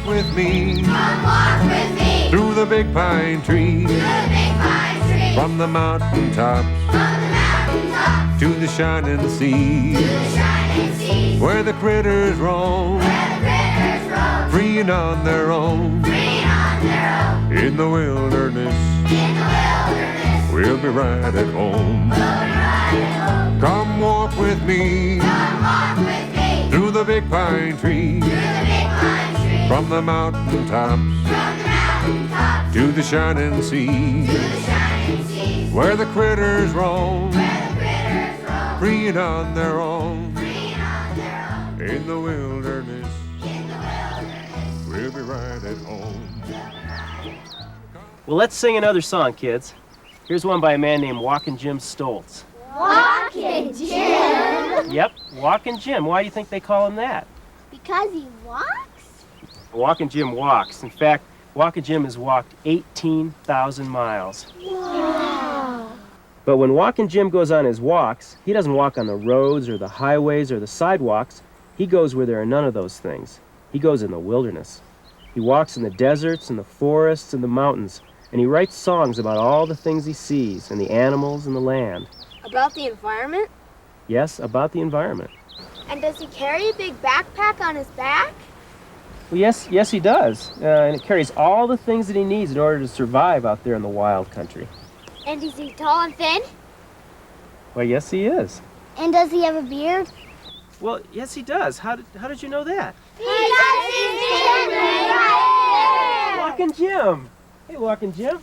with me. Come walk with me. Through the big pine tree. Through the big pine tree. From the mountain tops. From the mountain top. To the shining sea. To the shining sea. Where the critters roam. Where the critters roam. Free and on their own. Free on their own. In the wilderness. In the wilderness. We'll be right at home. We'll be right at home. Come walk with me. Come walk with me. Through the big pine tree. Through the big pine tree. From the mountain tops. From the mountain top. To the shining sea. To the shining seas. Where the critters roam. Where the critters roam. Free and on their own. Free and on their own. In the wilderness. In the wilderness. We'll be right at home. Well, let's sing another song, kids. Here's one by a man named Walkin Jim Stoltz. Walkin Jim? Yep, Walkin Jim. Why do you think they call him that? Because he walks? Walkin Jim walks. In fact, Walkin Jim has walked 18,000 miles. Wow. But when Walkin Jim goes on his walks, he doesn't walk on the roads or the highways or the sidewalks. He goes where there are none of those things. He goes in the wilderness. He walks in the deserts and the forests and the mountains, and he writes songs about all the things he sees and the animals and the land. About the environment? Yes, about the environment. And does he carry a big backpack on his back? Well, yes, he does. And it carries all the things that he needs in order to survive out there in the wild country. And is he tall and thin? Well, yes, he is. And does he have a beard? Well, yes, he does. How did you know that? Because he's Walkin Jim. Hey, Walkin Jim.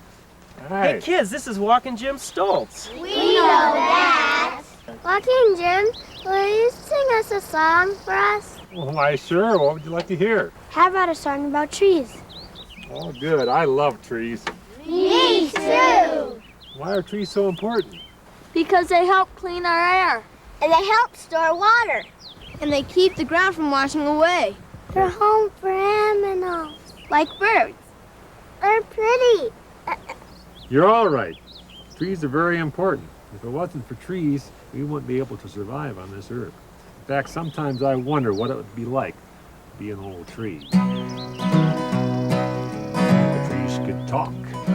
Hi. Hey, kids, this is Walkin Jim Stoltz. We know that. Walkin Jim, will you sing us a song for us? Well, why, sure. What would you like to hear? How about a song about trees? Oh, good. I love trees. Me too. Why are trees so important? Because they help clean our air. And they help store water. And they keep the ground from washing away. They're home for animals. Like birds. They're pretty. You're all right. Trees are very important. If it wasn't for trees, we wouldn't be able to survive on this earth. In fact, sometimes I wonder what it would be like to be an old tree. The trees could talk,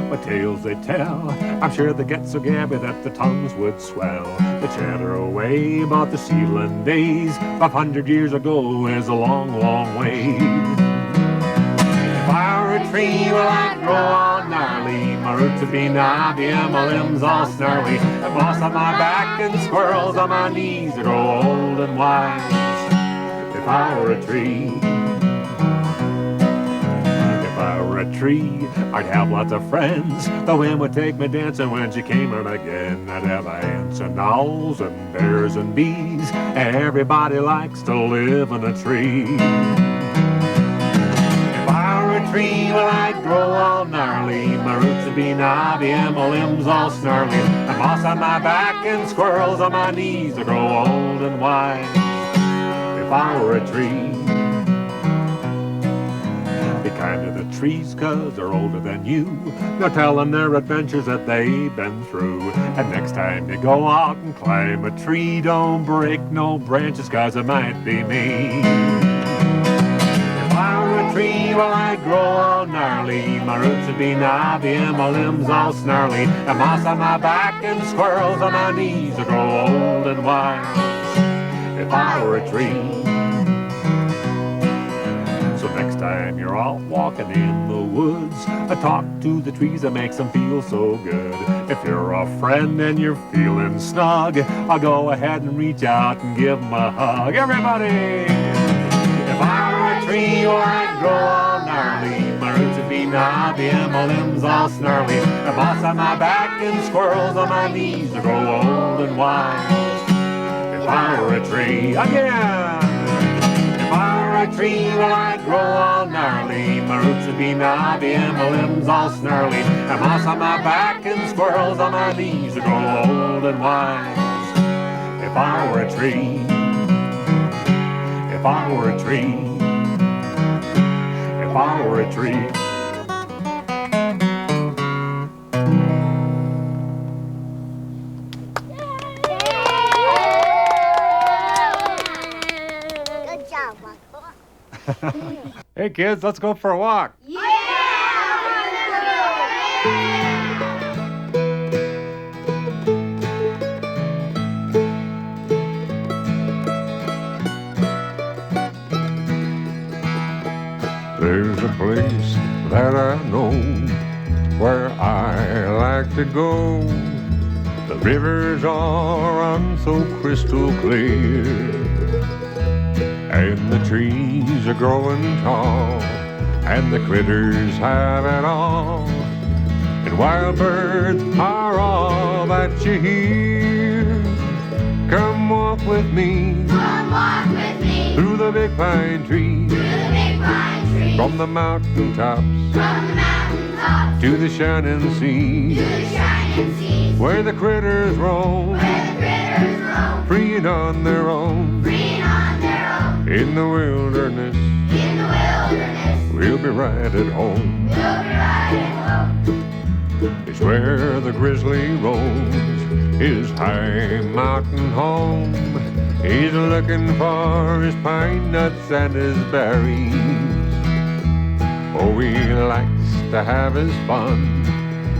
what tales they tell. I'm sure they get so gabby that the tongues would swell. They chatter away about the seedling days. 500 years ago is a long, long way. If I were a tree, well, I'd grow all gnarly. My roots would be knobby and my limbs all snarly. And moss on my back and squirrels on my knees to grow old and wise. If I were a tree, if I were a tree, I'd have lots of friends. The wind would take me dancing when she came out again. I'd have ants and owls and bears and bees. Everybody likes to live in a tree. Tree, well, I'd grow all gnarly. My roots would be knobby and my limbs all snarly. And moss on my back and squirrels on my knees to grow old and wise. If I were a tree, be kind to the trees, 'cause they're older than you. They'll tell them their adventures that they've been through. And next time you go out and climb a tree, don't break no branches, 'cause it might be me. Tree, well, I'd grow all gnarly. My roots would be knobby and my limbs all snarly. And moss on my back and squirrels on my knees to grow old and wise. If I were a tree. So next time you're out walking in the woods, talk to the trees that makes them feel so good. If you're a friend and you're feeling snug, I'll go ahead and reach out and give them a hug. Everybody! If I were a tree, or I'd grow all gnarly. My roots would be knobby and my limbs all snarly. And moss on my back and squirrels on my knees to grow old and wise. If I were a tree, again! If I were a tree, well, I'd grow all gnarly. My roots would be knobby and my limbs all snarly. And moss on my back and squirrels on my knees to grow old and wise. If I were a tree, if I were a tree, if I were a tree. Good job, Michael. Hey kids, let's go for a walk. There's a place that I know where I like to go. The rivers all run so crystal clear, and the trees are growing tall, and the critters have it all, and wild birds are all that you hear. Come walk with me, Come walk with me through the big pine trees, through the big pine trees, from the mountain tops from the mountain tops to the shining to sea, the shining seas, where the critters roam, where the critters roam, free and on their own. free on their own. In the wilderness, In the wilderness, we'll be right at home. we'll be right at home. It's where the grizzly roams his high mountain home. He's looking for his pine nuts and his berries. Oh, he likes to have his fun.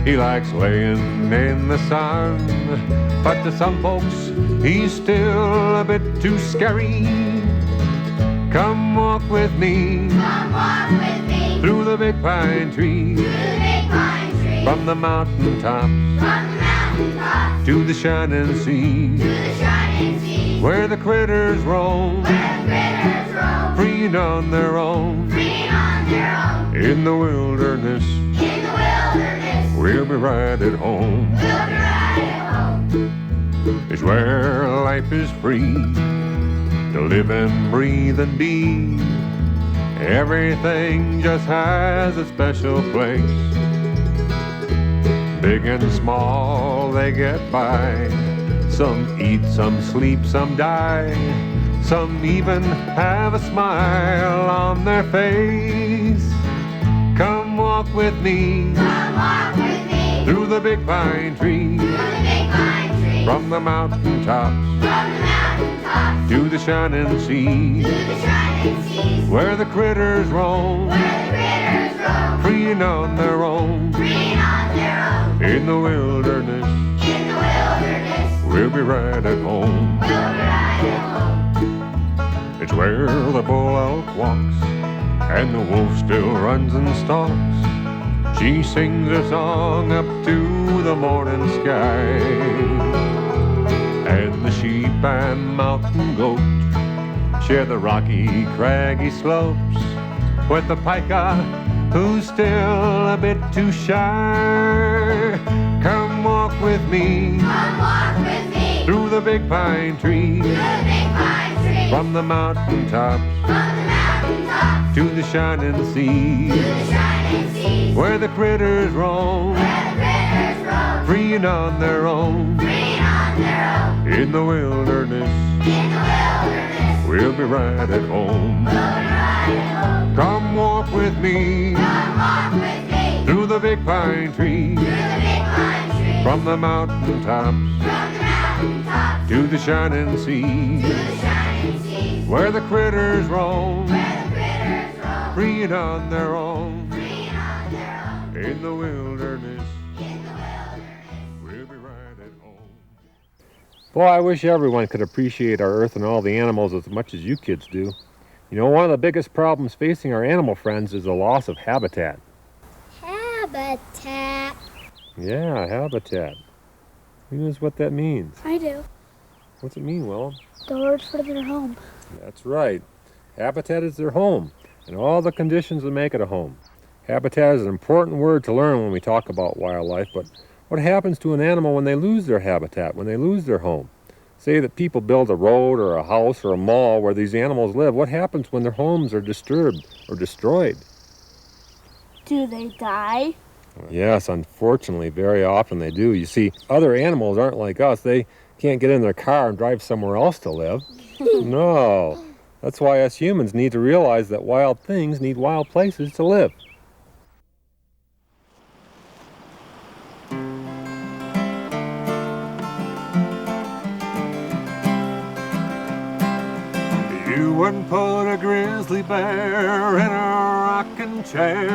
He likes laying in the sun. But to some folks, he's still a bit too scary. Come walk with me Come walk with me through the big pine trees, through the big pine trees, from the mountain tops from the mountain tops to the shining sea, to the shining seas, where the critters roam, where the critters roam, free and on their own. free on their own. In the wilderness, In the wilderness, we'll be right at home. we'll be right at home. It's where life is free to live and breathe and be. Everything just has a special place. Big and small, they get by. Some eat, some sleep, some die. Some even have a smile on their face. Come walk with me Come walk with me through the big pine trees, through the big pine trees, from the mountain tops from the mountain tops to the shining sea, to the shining seas, where the critters roam, where the critters roam, free and on their own. free on their own. In the wilderness, In the wilderness, we'll be right at home. we'll be right at home. It's where the bull elk walks, and the wolf still runs and stalks. She sings a song up to the morning sky, and the sheep and mountain goat share the rocky, craggy slopes with the pika, who's still a bit too shy. Come walk with me Come walk with me through the big pine trees, through the big pine trees, from the mountain tops from the mountain tops to the shining to sea, the shining seas, where the critters roam, where the critters roam, free and on their own. free on their own. In the wilderness, In the wilderness, we'll be right at home. we'll be right at home. Come walk with me Come walk with me through the big pine trees, through the big pine trees, from the mountain tops from the mountain tops to the shining to sea, the shining seas, where the critters roam, where the critters roam, free and on their own. free on their own. In the wilderness, In the wilderness, we'll be right at home. Boy, I wish everyone could appreciate our earth and all the animals as much as you kids do. You know, one of the biggest problems facing our animal friends is the loss of habitat. Habitat. Yeah, habitat. Who knows what that means? I do. What's it mean, Willem? The word for their home. That's right. Habitat is their home, and all the conditions that make it a home. Habitat is an important word to learn when we talk about wildlife, but what happens to an animal when they lose their habitat, when they lose their home? Say that people build a road or a house or a mall where these animals live. What happens when their homes are disturbed or destroyed? Do they die? Yes, unfortunately, very often they do. You see, other animals aren't like us. They can't get in their car and drive somewhere else to live. No. That's why us humans need to realize that wild things need wild places to live. You You wouldn't put a grizzly bear in a rocking chair.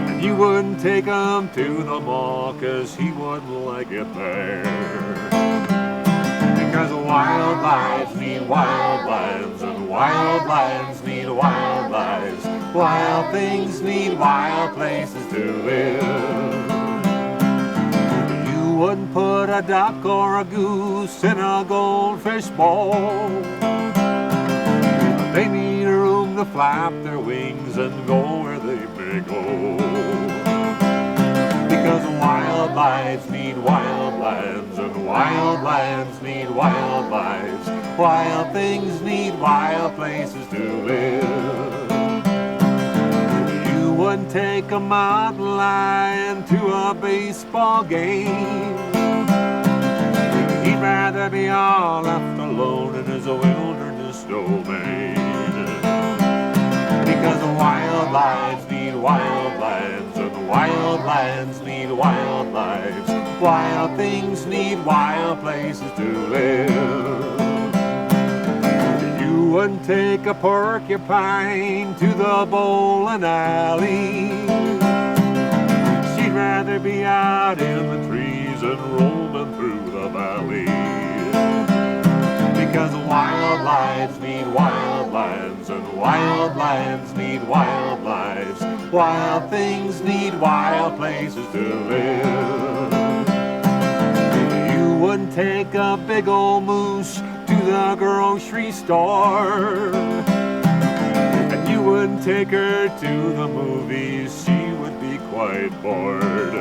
And you wouldn't take him to the mall 'cause he wouldn't like it there. Because wild lives need wild lives, and wild lives need wild lives. Wild things need wild places to live. You wouldn't put a duck or a goose in a goldfish bowl. They need a room to flap their wings and go where they may go. Because wild lives need wild lives, and wild lands need wild lives. Wild things need wild places to live. You wouldn't take a mountain lion to a baseball game. He'd rather be all left alone in his wilderness domain. Because wild lives need wild lives, and wild lands need wild lives. Wild things need wild places to live. You wouldn't take a porcupine to the bowling alley. She'd rather be out in the trees and roaming through the valley. Because wild lives need wild lives, and wild lands need wild lives. Wild things need wild places to live. You wouldn't take a big old moose to the grocery store. And you wouldn't take her to the movies, she would be quite bored.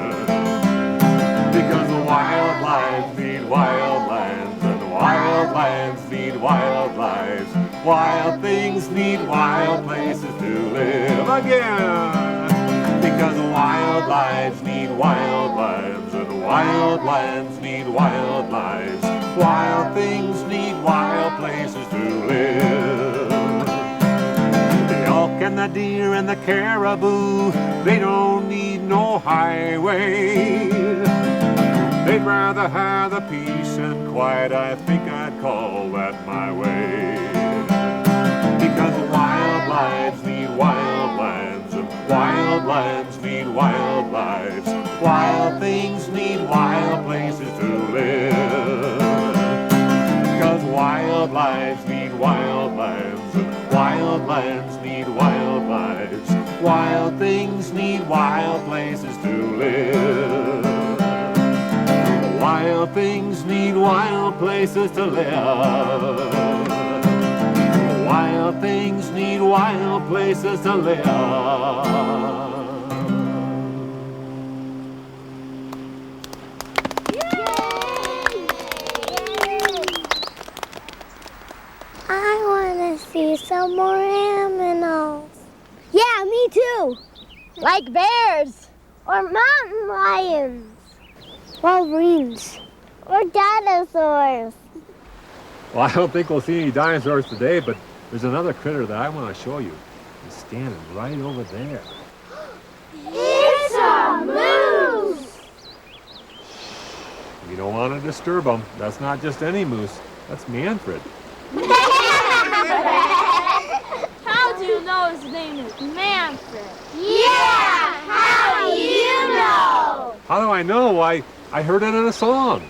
Because wild lives need wild lands, and wild lands need wild lives. Wild things need wild places to live again. Because wild lives need wild lives, and wild lands need wild lives. Wild things need wild places to live. The elk and the deer and the caribou, they don't need no highway. They'd rather have the peace and quiet, I think I'd call that my way. Because wild lives need wild lands, and wild lands need wild lives. Wild things need wild places to live. Because wild lives need wild lands, and wild lands need wild lives. Wild things need wild places to live. Wild things need wild places to live. Wild things need wild places to live. I want to see some more animals. Yeah, me too. Like bears. Or mountain lions. Wolverines. Or dinosaurs. Well, I don't think we'll see any dinosaurs today, but there's another critter that I want to show you. He's standing right over there. It's a moose! You don't want to disturb him. That's not just any moose. That's Manfred. How do you know his name is Manfred? Yeah! How do you know? How do I know? Why, I heard it in a song.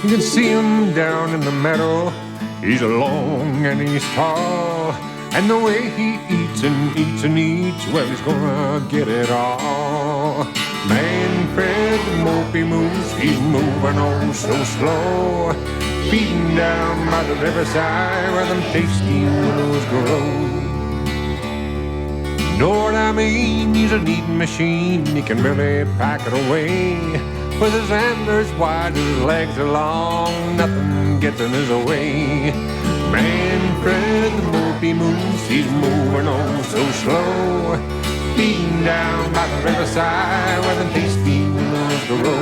You can see him down in the meadow. He's long and he's tall. And the way he eats and eats and eats, well, he's gonna get it all. Manfred, the Mopey moose, he's moving on so slow. Feeding down by the riverside where them tasty willows grow. Know what I mean? He's an eating machine. He can really pack it away. With his antlers wide, his legs are long, nothing gets in his way. Manfred, the Mopey moose, he's moving on so slow. Feeding down by the riverside where the tasty willows grow.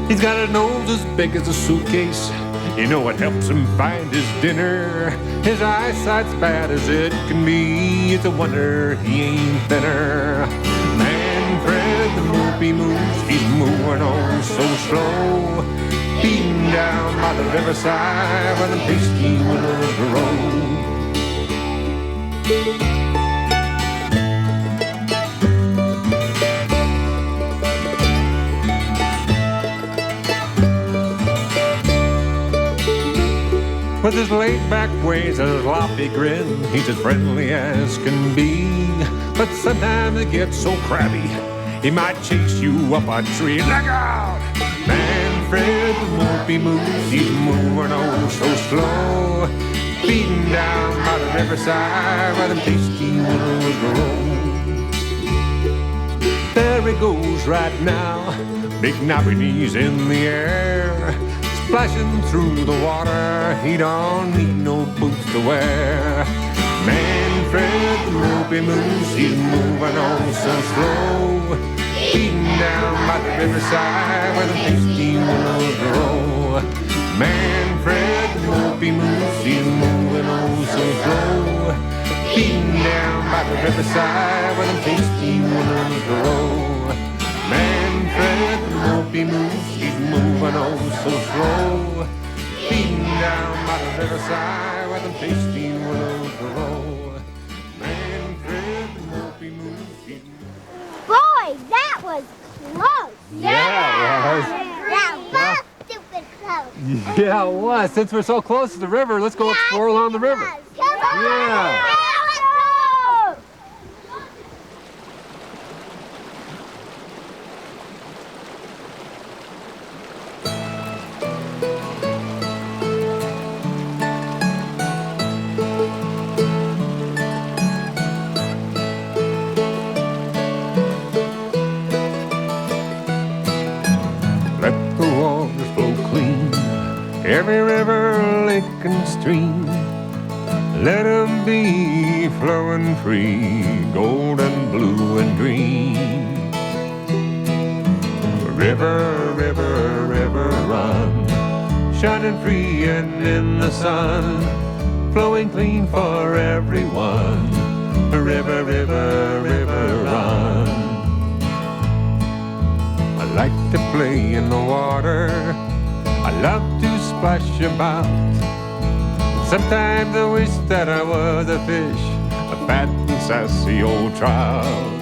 He's got a nose as big as a suitcase, You know it helps him find his dinner. His eyesight's bad as it can be. It's a wonder he ain't thinner. Manfred, the Mopey moves, he's moving on so slow. Beaten down by the riverside where the pasty willows grow. With his laid-back ways and his loppy grin, he's as friendly as can be. But sometimes he gets so crabby, he might chase you up a tree. Look out! Manfred, the Mopey moves, he's moving on so slow. Beaten down by the riverside where the pasty willows grow. There he goes right now, big knobby knees in the air. Splashing through the water, he don't need no boots to wear. Manfred, the Mopey moves, he's moving on so slow. Beaten down by the riverside where the pasty willows grow. Manfred, the Mopey moves, he's moving on so slow. Beaten down by the riverside where the pasty willows grow. Manfred, the Mopey moves, he's moving on so slow. Beaten down by the riverside where the pasty willows grow. Manfred, the Mopey moves, he's Boy, that was close. Yeah, it was. That was stupid close. Yeah, it was. Since we're so close to the river, let's go explore along the river. Come on. Yeah. Let's go. every river, lake, and stream. Let them be flowing free, golden, blue, and green. River, river, river, run, shining free and in the sun, flowing clean for everyone. River, river, river, run. I like to play in the water, I love to splash about. Sometimes I wish that I was a fish, a fat and sassy old trout.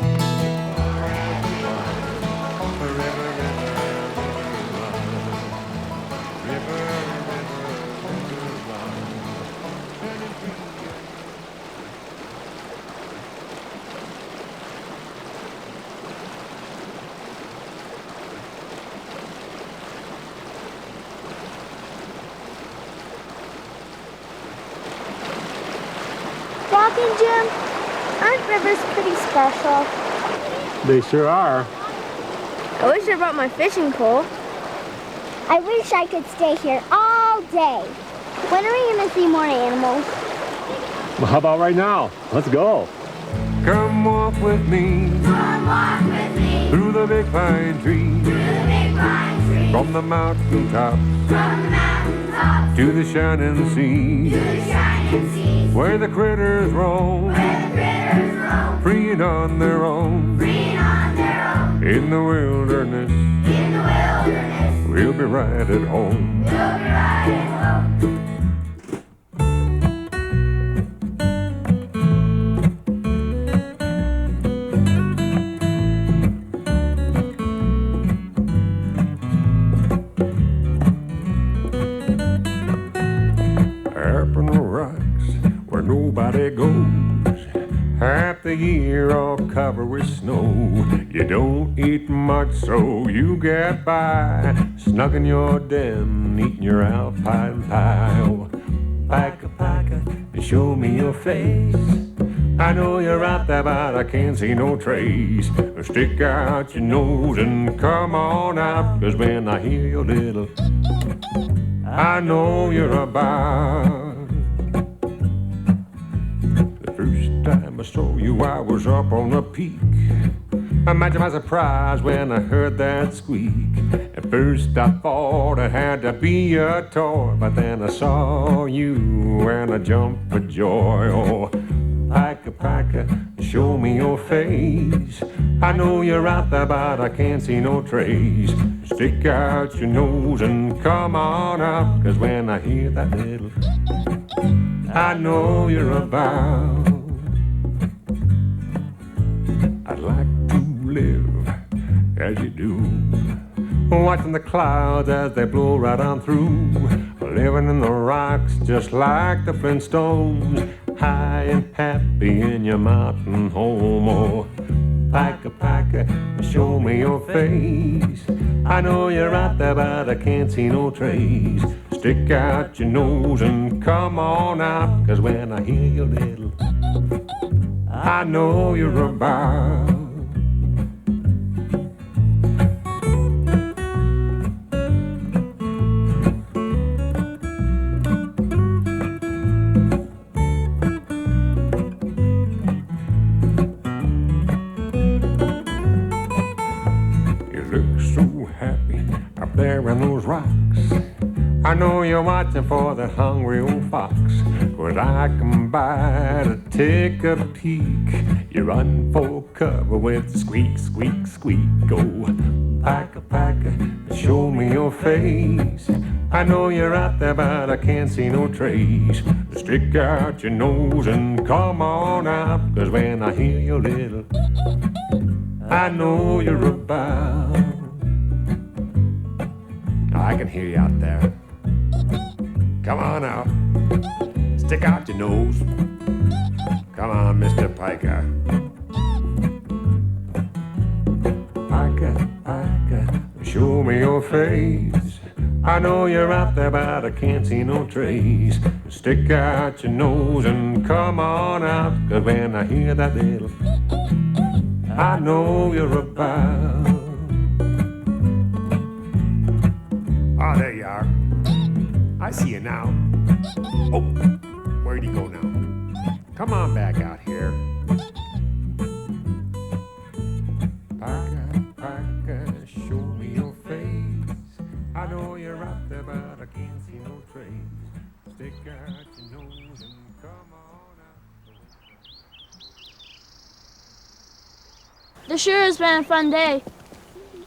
Walkin Jim, aren't rivers pretty special? They sure are. I wish I brought my fishing pole. I wish I could stay here all day. When are we going to see more animals? Well, how about right now? Let's go. Come walk with me, Come walk with me through the big pine tree, through the big pine tree, from the mountain top from the mountain top to the shining to sea, the shining seas, where the critters roam, where the critters roam, free and on their own. free on their own. In the wilderness, In the wilderness, we'll be right at home. we'll be right at home. Up on the rocks where nobody goes, half the year all covered with snow. You don't eat much, so you get by, snug in your den, eating your alpine pie. Oh, Pika, Pika, show me your face. I know you're out there, but I can't see no trace. Stick out your nose and come on out, 'cause when I hear your little, I know you're about. The first time I saw you, I was up on a peak, Imagine my surprise when I heard that squeak. At first I thought it had to be a toy, but then I saw you and I jumped for joy. Oh, Pika, Pika, show me your face. I know you're out there, but I can't see no trace. Stick out your nose and come on up, 'cause when I hear that little, I know you're about. I'd like to live as you do, watching the clouds as they blow right on through, living in the rocks just like the Flintstones, high and happy in your mountain home. Oh, Pika, Pika, show me your face. I know you're out there, but I can't see no trace. Stick out your nose and come on out, 'cause when I hear your little, I know you're about. There in those rocks, I know you're watching for that hungry old fox. 'Cause I come by to take a peek. You run for cover with squeak, squeak, squeak. Oh, Pika, Pika, show me your face. I know you're out there, but I can't see no trace. Stick out your nose and come on out, 'cause when I hear your little, I know you're about. I can hear you out there. Come on out. Stick out your nose. Come on, Mr. Pika. Pika, Pika, show me your face. I know you're out there, but I can't see no trace. Stick out your nose and come on out, 'cause when I hear that little, I know you're about. Oh, there you are. I see you now. Oh, where'd he go now? Come on back out here. Pika, Pika, show me your face. I know you're out there, but I can't see no trace. Stick out your nose and come on out. This sure has been a fun day.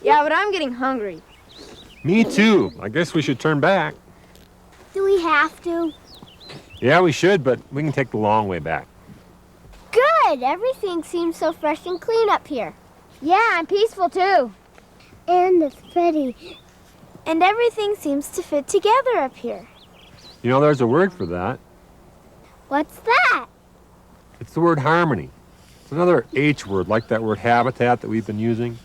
Yeah, but I'm getting hungry. Me too. I guess we should turn back. Do we have to? Yeah, we should, but we can take the long way back. Good. Everything seems so fresh and clean up here. Yeah, and peaceful too. And it's pretty. And everything seems to fit together up here. You know, there's a word for that. What's that? It's the word harmony. It's another H word, like that word habitat that we've been using.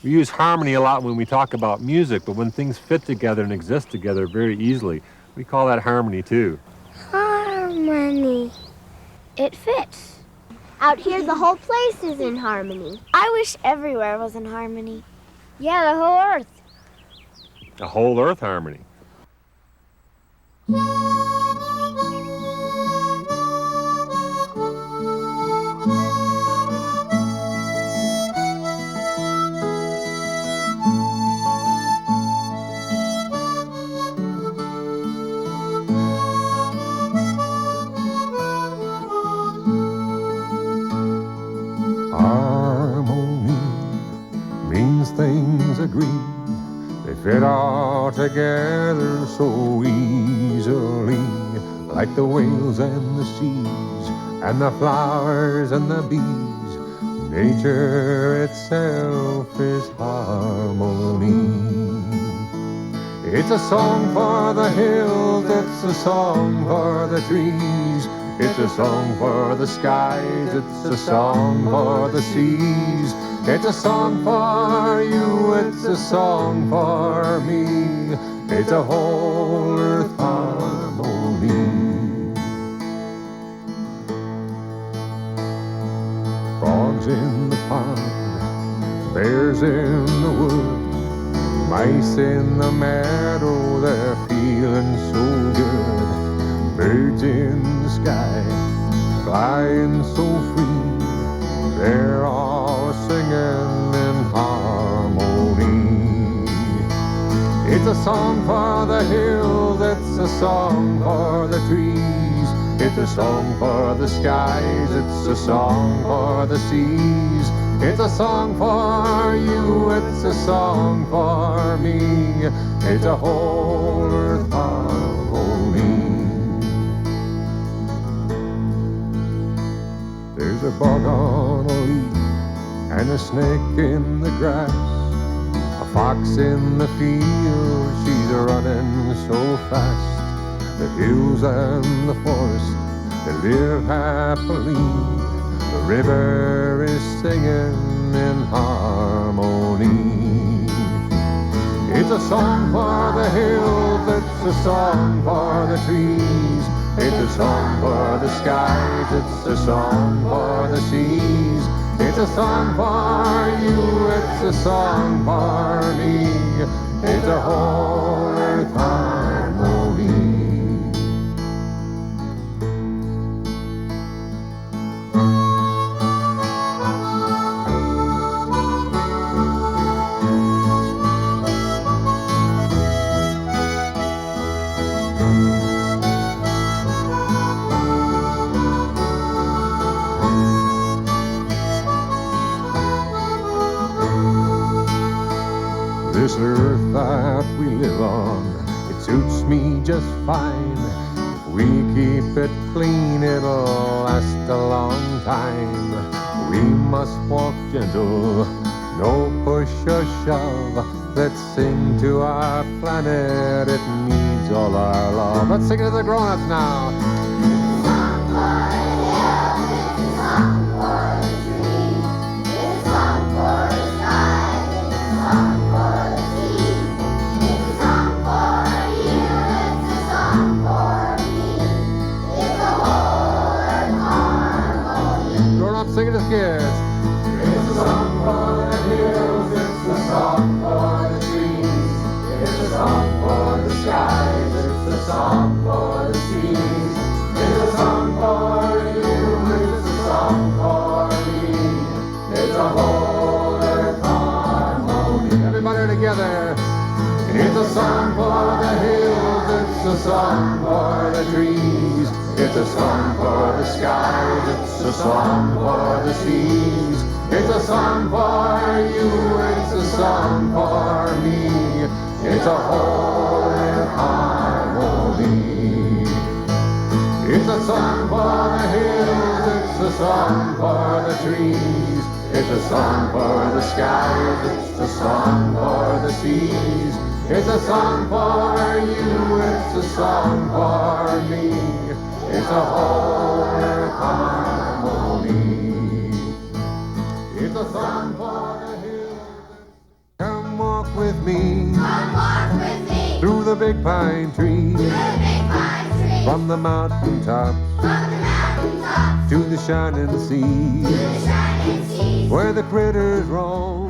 We use harmony a lot when we talk about music, but when things fit together and exist together very easily, we call that harmony too. Harmony. It fits. Out here, the whole place is in harmony. I wish everywhere was in harmony. Yeah, the whole earth. The whole earth harmony. Things agree, they fit all together so easily, like the whales and the seas, and the flowers and the bees. Nature itself is harmony. It's a song for the hills, it's a song for the trees, it's a song for the skies, it's a song for the seas. It's a song for you, it's a song for me, it's a whole earth harmony. Frogs in the pond, bears in the woods, mice in the meadow, they're feeling so good. Birds in the sky, flying so free, they're all singing for the hills, it's a song for the trees, it's a song for the skies, it's a song for the seas, it's a song for you, it's a song for me, it's a whole earth harmony. There's a bug on a leaf and a snake in the grass, a fox in the field, she's running so fast. The hills and the forest, they live happily, the river is singing in harmony. It's a song for the hills, it's a song for the trees, it's a song for the skies, it's a song for the seas, it's a song for you, it's a song for me, it's a whole earth harmony. This earth that we live on, it suits me just fine. If we keep it clean, it'll last a long time. We must walk gentle, no push or shove. Let's sing to our planet, it needs all our love. Let's sing it to the grown-ups now. Sing it as kids. It's a song for the hills, it's a song for the trees, it's a song for the skies, it's a song for the seas, it's a song for you, it's a song for me, it's a whole earth harmony. Everybody together. It's a song for the hills, it's a song for the trees, it's a song for the skies, it's a song for the seas, it's a song for you, it's a song for me, it's a whole earth harmony. It's a song for the hills, it's a song for the trees, it's a song for the skies, it's a song for the seas, it's a song for you, it's a song for me, it's a whole earth harmony. It's a song for the hills. Come walk with me. Come walk with me Through the big pine trees. through the big pine trees. From the mountain tops From the mountain tops to the shining to sea, the shining seas. where the critters roam.